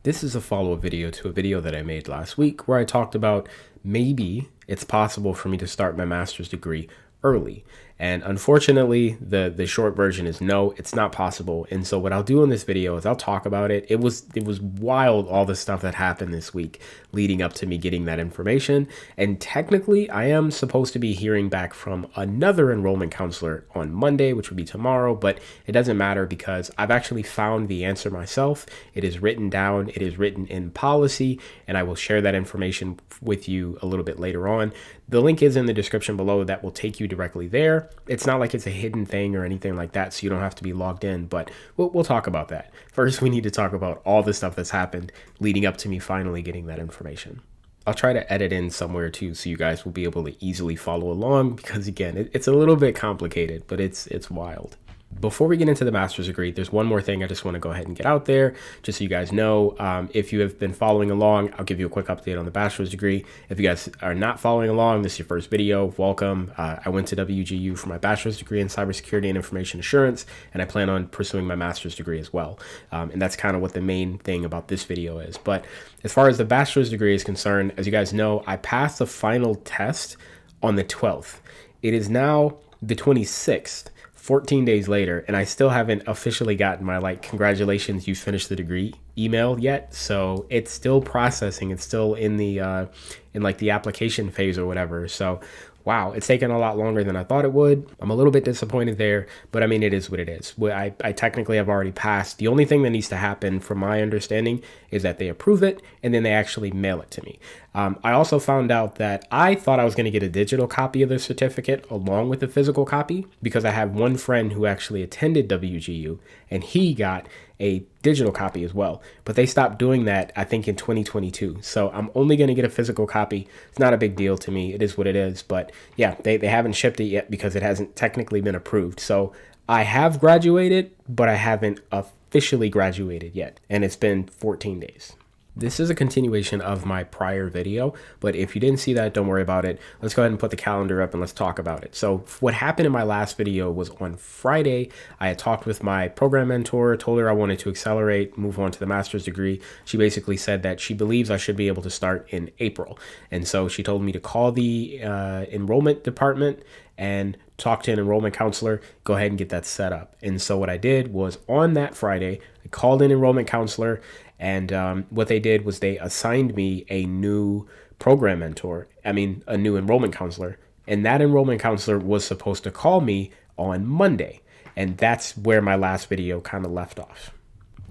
This is a follow-up video to a video that I made last week where I talked about maybe it's possible for me to start my master's degree early. And unfortunately, the short version is no, it's not possible. And so what I'll do in this video is I'll talk about it. It was wild, all the stuff that happened this week leading up to me getting that information. And technically, I am supposed to be hearing back from another enrollment counselor on Monday, which would be tomorrow, but it doesn't matter because I've actually found the answer myself. It is written down, it is written in policy, and I will share that information with you a little bit later on. The link is in the description below that will take you directly there. It's not like it's a hidden thing or anything like that, so you don't have to be logged in, but we'll talk about that. First, we need to talk about all the stuff that's happened leading up to me finally getting that information. I'll try to edit in somewhere too, so you guys will be able to easily follow along because again, it's a little bit complicated, but it's wild. Before we get into the master's degree, there's one more thing I just want to go ahead and get out there, just so you guys know. If you have been following along, I'll give you a quick update on the bachelor's degree. If you guys are not following along, this is your first video, welcome. I went to WGU for my bachelor's degree in cybersecurity and information assurance, and I plan on pursuing my master's degree as well. And that's kind of what the main thing about this video is. But as far as the bachelor's degree is concerned, as you guys know, I passed the final test on the 12th. It is now the 26th. 14 days later, and I still haven't officially gotten my congratulations, you finished the degree email yet. So it's still processing. It's still in the the application phase or whatever. So wow, it's taken a lot longer than I thought it would. I'm a little bit disappointed there, but I mean, it is what it is. I technically have already passed. The only thing that needs to happen, from my understanding, is that they approve it and then they actually mail it to me. I also found out that I thought I was going to get a digital copy of the certificate along with the physical copy because I have one friend who actually attended WGU and he got a digital copy as well, but they stopped doing that, I think, in 2022. So I'm only going to get a physical copy. It's not a big deal to me. It is what it is. But yeah, they haven't shipped it yet because it hasn't technically been approved. So I have graduated, but I haven't officially graduated yet. And it's been 14 days. This is a continuation of my prior video, but if you didn't see that, don't worry about it. Let's go ahead and put the calendar up and let's talk about it. So what happened in my last video was on Friday, I had talked with my program mentor, told her I wanted to accelerate, move on to the master's degree. She basically said that she believes I should be able to start in April. And so she told me to call the enrollment department and talk to an enrollment counselor, go ahead and get that set up. And so what I did was on that Friday, I called an enrollment counselor, and what they did was they assigned me a new program mentor, a new enrollment counselor. And that enrollment counselor was supposed to call me on Monday. And that's where my last video kind of left off.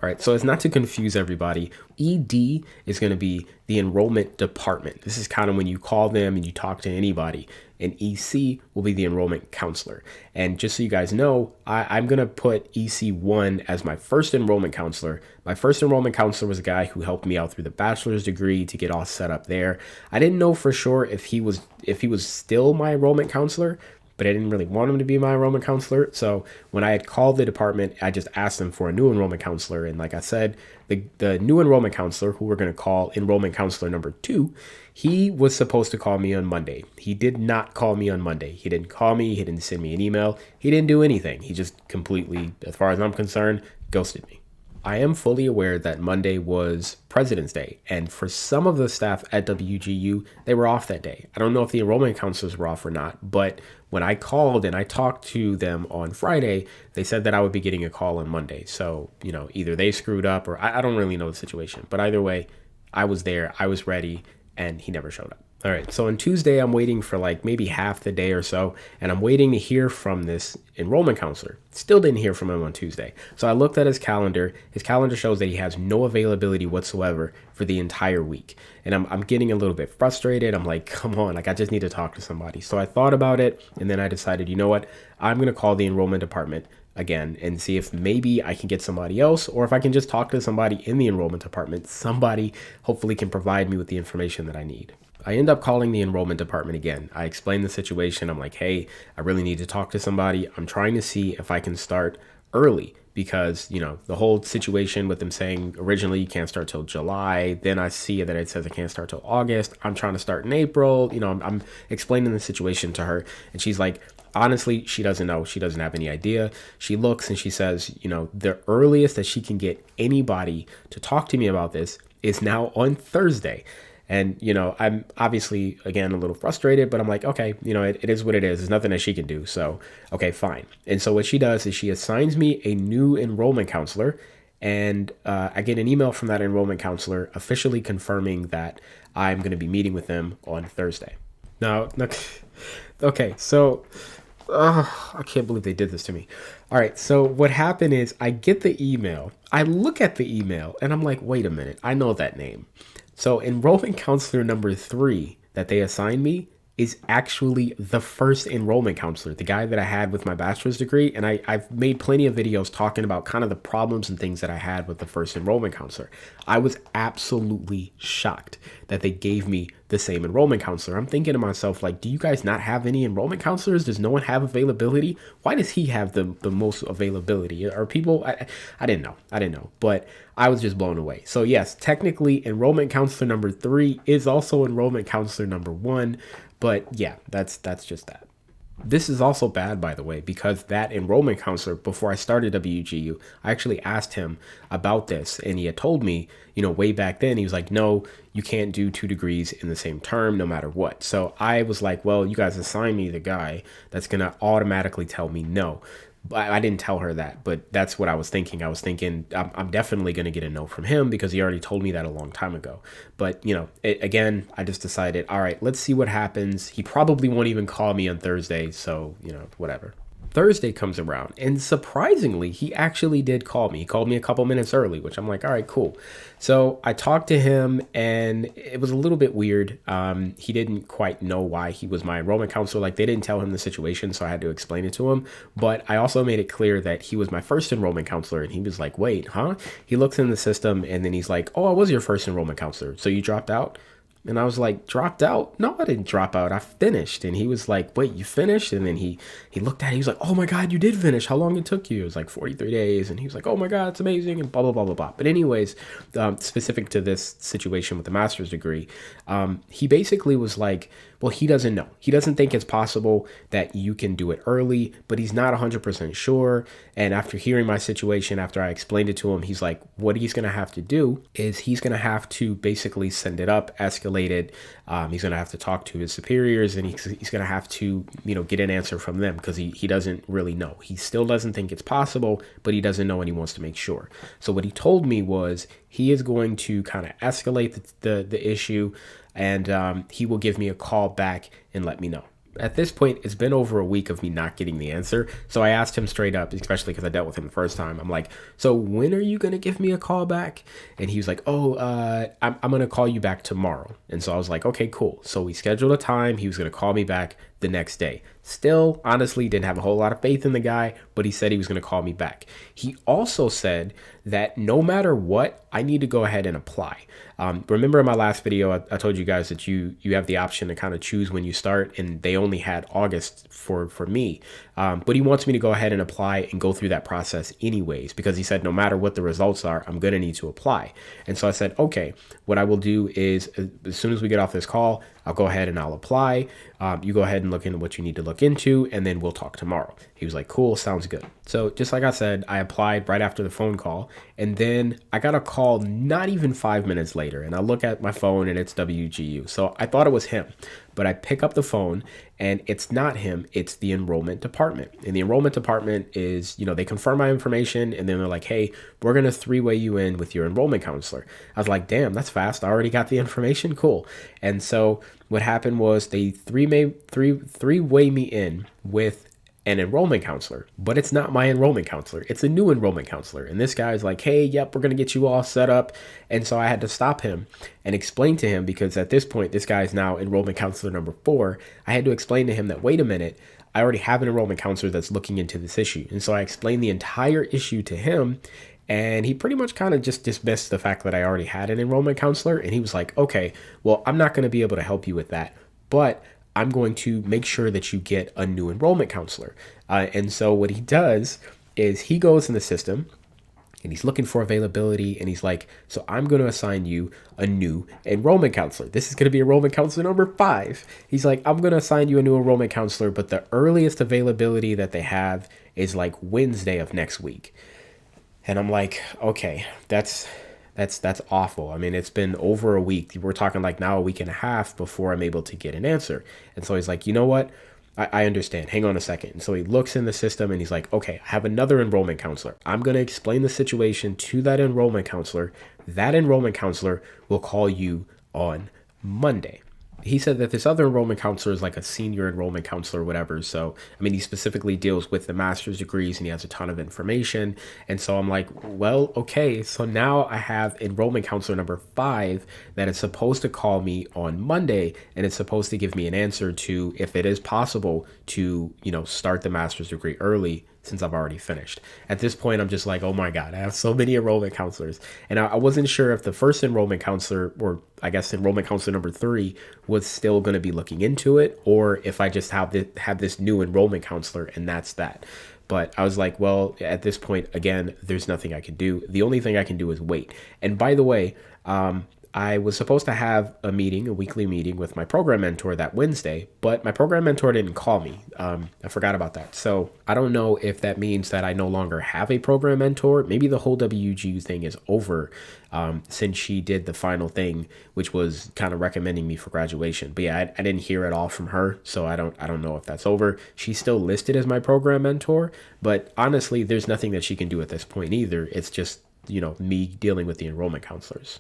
All right, so as not to confuse everybody, ED is going to be the enrollment department. This is kind of when you call them and you talk to anybody. And EC will be the enrollment counselor. And just so you guys know, I'm going to put EC1 as my first enrollment counselor. My first enrollment counselor was a guy who helped me out through the bachelor's degree to get all set up there. I didn't know for sure if he was still my enrollment counselor, but I didn't really want him to be my enrollment counselor. So when I had called the department, I just asked them for a new enrollment counselor. And like I said, the new enrollment counselor, who we're going to call enrollment counselor number 2, he was supposed to call me on Monday. He did not call me on Monday. He didn't call me. He didn't send me an email. He didn't do anything. He just completely, as far as I'm concerned, ghosted me. I am fully aware that Monday was President's Day, and for some of the staff at WGU, they were off that day. I don't know if the enrollment counselors were off or not, but when I called and I talked to them on Friday, they said that I would be getting a call on Monday. So, either they screwed up or I don't really know the situation, but either way, I was there, I was ready, and he never showed up. All right, so on Tuesday, I'm waiting for maybe half the day or so, and I'm waiting to hear from this enrollment counselor. Still didn't hear from him on Tuesday. So I looked at his calendar. His calendar shows that he has no availability whatsoever for the entire week. And I'm getting a little bit frustrated. I'm like, come on, I just need to talk to somebody. So I thought about it, and then I decided, you know what? I'm going to call the enrollment department again and see if maybe I can get somebody else, or if I can just talk to somebody in the enrollment department. Somebody hopefully can provide me with the information that I need. I end up calling the enrollment department again. I explained the situation. I'm like, hey, I really need to talk to somebody. I'm trying to see if I can start early because, the whole situation with them saying originally you can't start till July. Then I see that it says I can't start till August. I'm trying to start in April. I'm explaining the situation to her, and she's like, honestly, she doesn't know. She doesn't have any idea. She looks and she says, the earliest that she can get anybody to talk to me about this is now on Thursday. And, I'm obviously, again, a little frustrated, but I'm like, okay, it is what it is. There's nothing that she can do. So, okay, fine. And so what she does is she assigns me a new enrollment counselor. And I get an email from that enrollment counselor officially confirming that I'm going to be meeting with them on Thursday. Now, okay, so I can't believe they did this to me. All right, so what happened is I get the email. I look at the email and I'm like, wait a minute, I know that name. So enrollment counselor number 3 that they assigned me is actually the first enrollment counselor, the guy that I had with my bachelor's degree. And I've made plenty of videos talking about kind of the problems and things that I had with the first enrollment counselor. I was absolutely shocked that they gave me the same enrollment counselor. I'm thinking to myself, like, do you guys not have any enrollment counselors? Does no one have availability? Why does he have the most availability? Are people, I didn't know, but I was just blown away. So yes, technically enrollment counselor number 3 is also enrollment counselor number 1. But yeah, that's just that. This is also bad, by the way, because that enrollment counselor, before I started WGU, I actually asked him about this, and he had told me, way back then, he was like, no, you can't do 2 degrees in the same term, no matter what. So I was like, well, you guys assign me the guy that's going to automatically tell me no. I didn't tell her that, but that's what I was thinking. I was thinking I'm definitely going to get a no from him because he already told me that a long time ago. But, again, I just decided, all right, let's see what happens. He probably won't even call me on Thursday. So, whatever. Thursday comes around, and surprisingly, he actually did call me. He called me a couple minutes early, which I'm like, all right, cool. So I talked to him, and it was a little bit weird. He didn't quite know why he was my enrollment counselor. Like, they didn't tell him the situation, so I had to explain it to him. But I also made it clear that he was my first enrollment counselor, and he was like, wait, huh? He looks in the system, and then he's like, oh, I was your first enrollment counselor, so you dropped out? And I was like, dropped out? No, I didn't drop out. I finished. And he was like, wait, you finished? And then he looked at it. He was like, oh my God, you did finish. How long it took you? It was like 43 days. And he was like, oh my God, it's amazing. And blah, blah, blah, blah, blah. But anyways, specific to this situation with the master's degree, he basically was like, well, he doesn't know. He doesn't think it's possible that you can do it early, but he's not 100% sure. And after hearing my situation, after I explained it to him, he's like, what he's going to have to do is he's going to have to basically send it up, escalate it. He's going to have to talk to his superiors, and he's going to have to, get an answer from them because he doesn't really know. He still doesn't think it's possible, but he doesn't know and he wants to make sure. So what he told me was he is going to kind of escalate the issue, and he will give me a call back and let me know. At this point, it's been over a week of me not getting the answer. So I asked him straight up, especially because I dealt with him the first time. I'm like, so when are you going to give me a call back? And he was like, I'm going to call you back tomorrow. And so I was like, okay, cool. So we scheduled a time. He was going to call me back the next day. Still, honestly, didn't have a whole lot of faith in the guy, but he said he was going to call me back. He also said that no matter what, I need to go ahead and apply. Remember in my last video, I told you guys that you have the option to kind of choose when you start, and they only had August for me. But he wants me to go ahead and apply and go through that process anyways, because he said no matter what the results are, I'm going to need to apply. And so I said, okay, what I will do is as soon as we get off this call, I'll go ahead and I'll apply. You go ahead and look into what you need to look into, and then we'll talk tomorrow. He was like, cool, sounds good. So just like I said, I applied right after the phone call, and then I got a call not even 5 minutes later, and I look at my phone and it's WGU. So I thought it was him, but I pick up the phone and it's not him, it's the enrollment department. And the enrollment department is, they confirm my information, and then they're like, hey, we're going to 3-way you in with your enrollment counselor. I was like, damn, that's fast. I already got the information. Cool. And so what happened was they three-way me in with an enrollment counselor, but it's not my enrollment counselor. It's a new enrollment counselor. And this guy's like, hey, yep, we're going to get you all set up. And so I had to stop him and explain to him, because at this point, this guy is now enrollment counselor number 4. I had to explain to him that, wait a minute, I already have an enrollment counselor that's looking into this issue. And so I explained the entire issue to him, and he pretty much kind of just dismissed the fact that I already had an enrollment counselor. And he was like, okay, well, I'm not going to be able to help you with that, but I'm going to make sure that you get a new enrollment counselor. And so what he does is he goes in the system and he's looking for availability, and he's like, so I'm going to assign you a new enrollment counselor. This is going to be enrollment counselor number 5. He's like, I'm going to assign you a new enrollment counselor, but the earliest availability that they have is like Wednesday of next week. And I'm like, okay, that's awful. I mean, it's been over a week. We're talking like now a week and a half before I'm able to get an answer. And so he's like, you know what? I understand. Hang on a second. And so he looks in the system and he's like, okay, I have another enrollment counselor. I'm going to explain the situation to that enrollment counselor. That enrollment counselor will call you on Monday. He said that this other enrollment counselor is like a senior enrollment counselor or whatever. So, I mean, he specifically deals with the master's degrees and he has a ton of information. And so I'm like, well, okay. So now I have enrollment counselor number 5 that is supposed to call me on Monday, and it's supposed to give me an answer to if it is possible to, start the master's degree early, since I've already finished. At this point, I'm just like, oh my God, I have so many enrollment counselors. And I wasn't sure if the first enrollment counselor, or I guess enrollment counselor number 3, was still going to be looking into it, or if I just have this new enrollment counselor and that's that. But I was like, well, at this point, again, there's nothing I can do. The only thing I can do is wait. And by the way, I was supposed to have a weekly meeting with my program mentor that Wednesday, but my program mentor didn't call me. I forgot about that. So I don't know if that means that I no longer have a program mentor. Maybe the whole WGU thing is over since she did the final thing, which was kind of recommending me for graduation. But yeah, I didn't hear at all from her, so I don't know if that's over. She's still listed as my program mentor, but honestly, there's nothing that she can do at this point either. It's just me dealing with the enrollment counselors.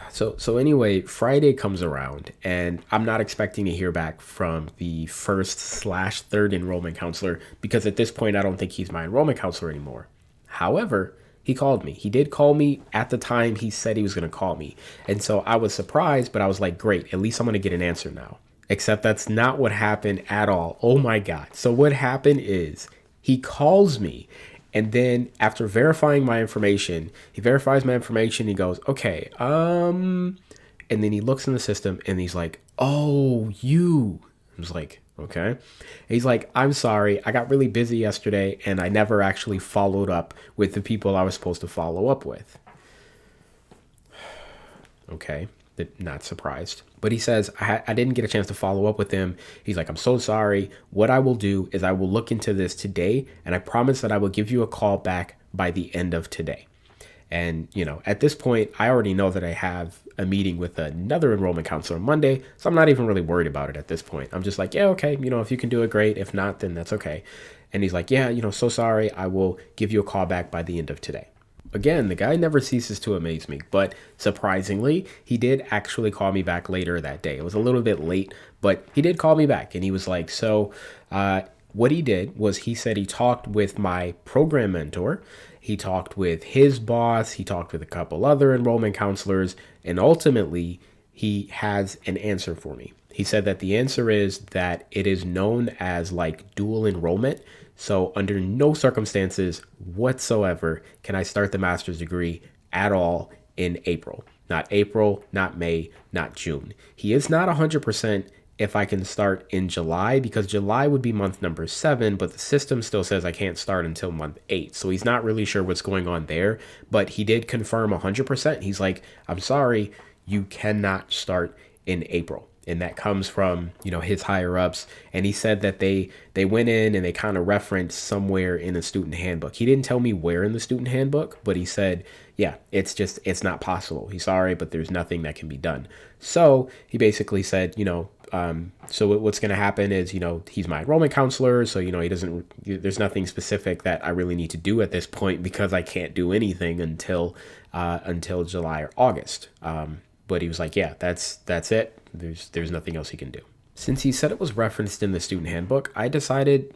So anyway, Friday comes around and I'm not expecting to hear back from the first/third enrollment counselor, because at this point, I don't think he's my enrollment counselor anymore. However, he called me. He did call me at the time he said he was going to call me. And so I was surprised, but I was like, great, at least I'm going to get an answer now. Except that's not what happened at all. Oh my God. So what happened is he calls me, and then after verifying my information, he verifies my information. He goes, okay. And then he looks in the system and he's like, oh, you. I was like, okay. And he's like, I'm sorry. I got really busy yesterday and I never actually followed up with the people I was supposed to follow up with. Okay. Not surprised. But he says, I didn't get a chance to follow up with him. He's like, I'm so sorry. What I will do is I will look into this today, and I promise that I will give you a call back by the end of today. And, at this point, I already know that I have a meeting with another enrollment counselor on Monday, so I'm not even really worried about it at this point. I'm just like, yeah, okay, if you can do it, great. If not, then that's okay. And he's like, yeah, so sorry. I will give you a call back by the end of today. Again, the guy never ceases to amaze me, but surprisingly, he did actually call me back later that day. It was a little bit late, but he did call me back, and he was like, so what he did was he said he talked with my program mentor, he talked with his boss, he talked with a couple other enrollment counselors, and ultimately, he has an answer for me. He said that the answer is that it is known as like dual enrollment. So under no circumstances whatsoever can I start the master's degree at all in April. Not April, not May, not June. He is not 100% if I can start in July, because July would be month number 7, but the system still says I can't start until month 8. So he's not really sure what's going on there, but he did confirm 100%. He's like, I'm sorry, you cannot start in April. And that comes from, his higher ups. And he said that they went in and they kind of referenced somewhere in the student handbook. He didn't tell me where in the student handbook, but he said, yeah, it's not possible. He's sorry, but there's nothing that can be done. So he basically said, so what's going to happen is, he's my enrollment counselor. So, there's nothing specific that I really need to do at this point, because I can't do anything until July or August. But he was like, yeah, that's it. There's nothing else he can do. Since he said it was referenced in the student handbook, I decided,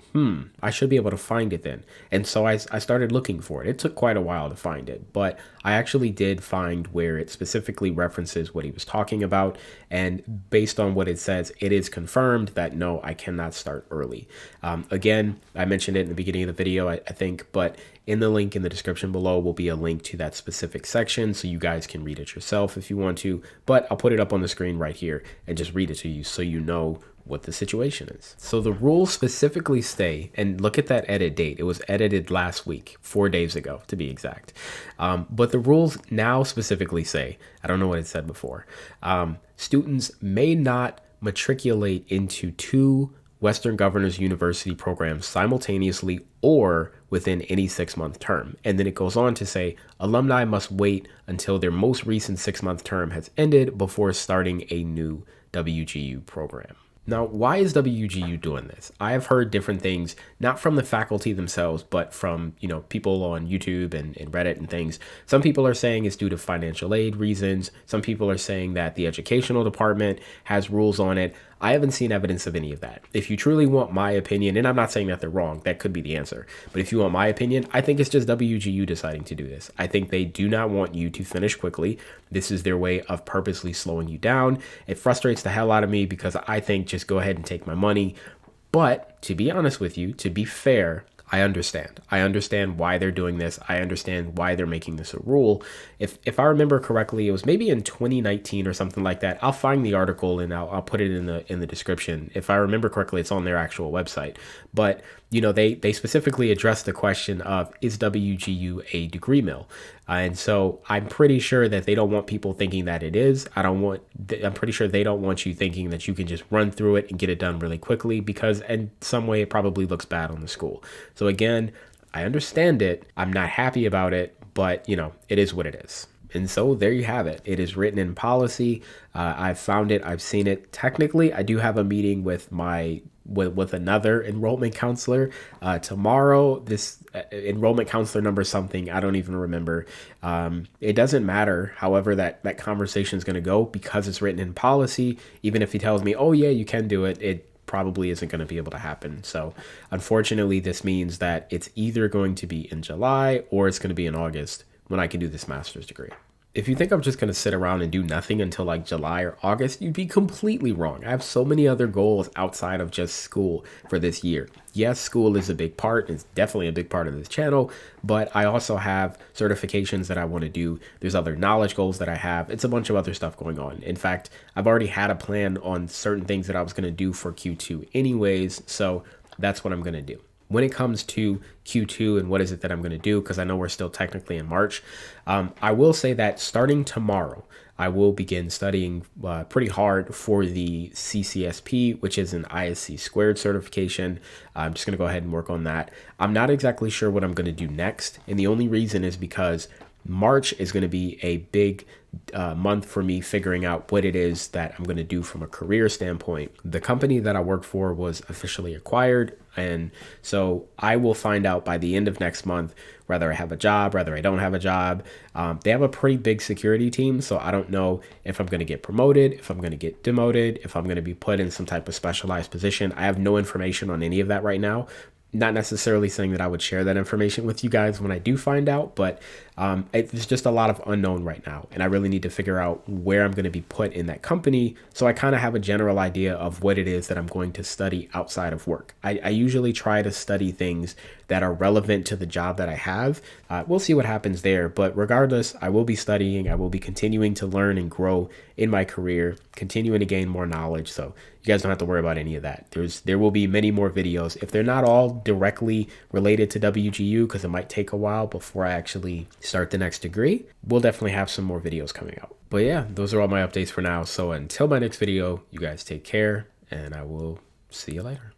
I should be able to find it then. And so I started looking for it. It took quite a while to find it, but I actually did find where it specifically references what he was talking about. And based on what it says, it is confirmed that no, I cannot start early. Again, I mentioned it in the beginning of the video, I think, but in the link in the description below will be a link to that specific section, so you guys can read it yourself if you want to, but I'll put it up on the screen right here and just read it to you so you know what the situation is. So the rules specifically say, and look at that edit date. It was edited last week, 4 days ago to be exact. But the rules now specifically say, I don't know what it said before, students may not matriculate into 2 Western Governors University programs simultaneously or within any 6-month term. And then it goes on to say alumni must wait until their most recent 6-month term has ended before starting a new WGU program. Now, why is WGU doing this? I have heard different things, not from the faculty themselves, but from, people on YouTube and Reddit and things. Some people are saying it's due to financial aid reasons. Some people are saying that the educational department has rules on it. I haven't seen evidence of any of that. If you truly want my opinion, and I'm not saying that they're wrong, that could be the answer. But if you want my opinion, I think it's just WGU deciding to do this. I think they do not want you to finish quickly. This is their way of purposely slowing you down. It frustrates the hell out of me because I think just go ahead and take my money. But to be honest with you, to be fair, I understand. I understand why they're doing this. I understand why they're making this a rule. If I remember correctly, it was maybe in 2019 or something like that. I'll find the article and I'll put it in the description. If I remember correctly, it's on their actual website. But they specifically addressed the question of, is WGU a degree mill? And so I'm pretty sure that they don't want people thinking that it is. I'm pretty sure they don't want you thinking that you can just run through it and get it done really quickly, because in some way it probably looks bad on the school. So again, I understand it. I'm not happy about it, but it is what it is. And so there you have it. It is written in policy. I've found it. I've seen it. Technically, I do have a meeting with another enrollment counselor tomorrow. This enrollment counselor number something, I don't even remember. It doesn't matter, however, that conversation is going to go, because it's written in policy. Even if he tells me, oh yeah, you can do it, it probably isn't going to be able to happen. So unfortunately, this means that it's either going to be in July or it's going to be in August when I can do this master's degree. If you think I'm just going to sit around and do nothing until like July or August, you'd be completely wrong. I have so many other goals outside of just school for this year. Yes, school is a big part. It's definitely a big part of this channel, but I also have certifications that I want to do. There's other knowledge goals that I have. It's a bunch of other stuff going on. In fact, I've already had a plan on certain things that I was going to do for Q2 anyways, so that's what I'm going to do. When it comes to Q2 and what is it that I'm going to do, because I know we're still technically in March, I will say that starting tomorrow, I will begin studying pretty hard for the CCSP, which is an ISC squared certification. I'm just going to go ahead and work on that. I'm not exactly sure what I'm going to do next, and the only reason is because March is going to be a big month for me figuring out what it is that I'm going to do from a career standpoint. The company that I work for was officially acquired, and so I will find out by the end of next month whether I have a job, whether I don't have a job. They have a pretty big security team, so I don't know if I'm going to get promoted, if I'm going to get demoted, if I'm going to be put in some type of specialized position. I have no information on any of that right now. Not necessarily saying that I would share that information with you guys when I do find out, but it's just a lot of unknown right now. And I really need to figure out where I'm going to be put in that company, so I kind of have a general idea of what it is that I'm going to study outside of work. I usually try to study things that are relevant to the job that I have. We'll see what happens there. But regardless, I will be studying. I will be continuing to learn and grow in my career, continuing to gain more knowledge. So you guys don't have to worry about any of that. There will be many more videos. If they're not all directly related to WGU, because it might take a while before I actually start the next degree, we'll definitely have some more videos coming out. But yeah, those are all my updates for now. So until my next video, you guys take care, and I will see you later.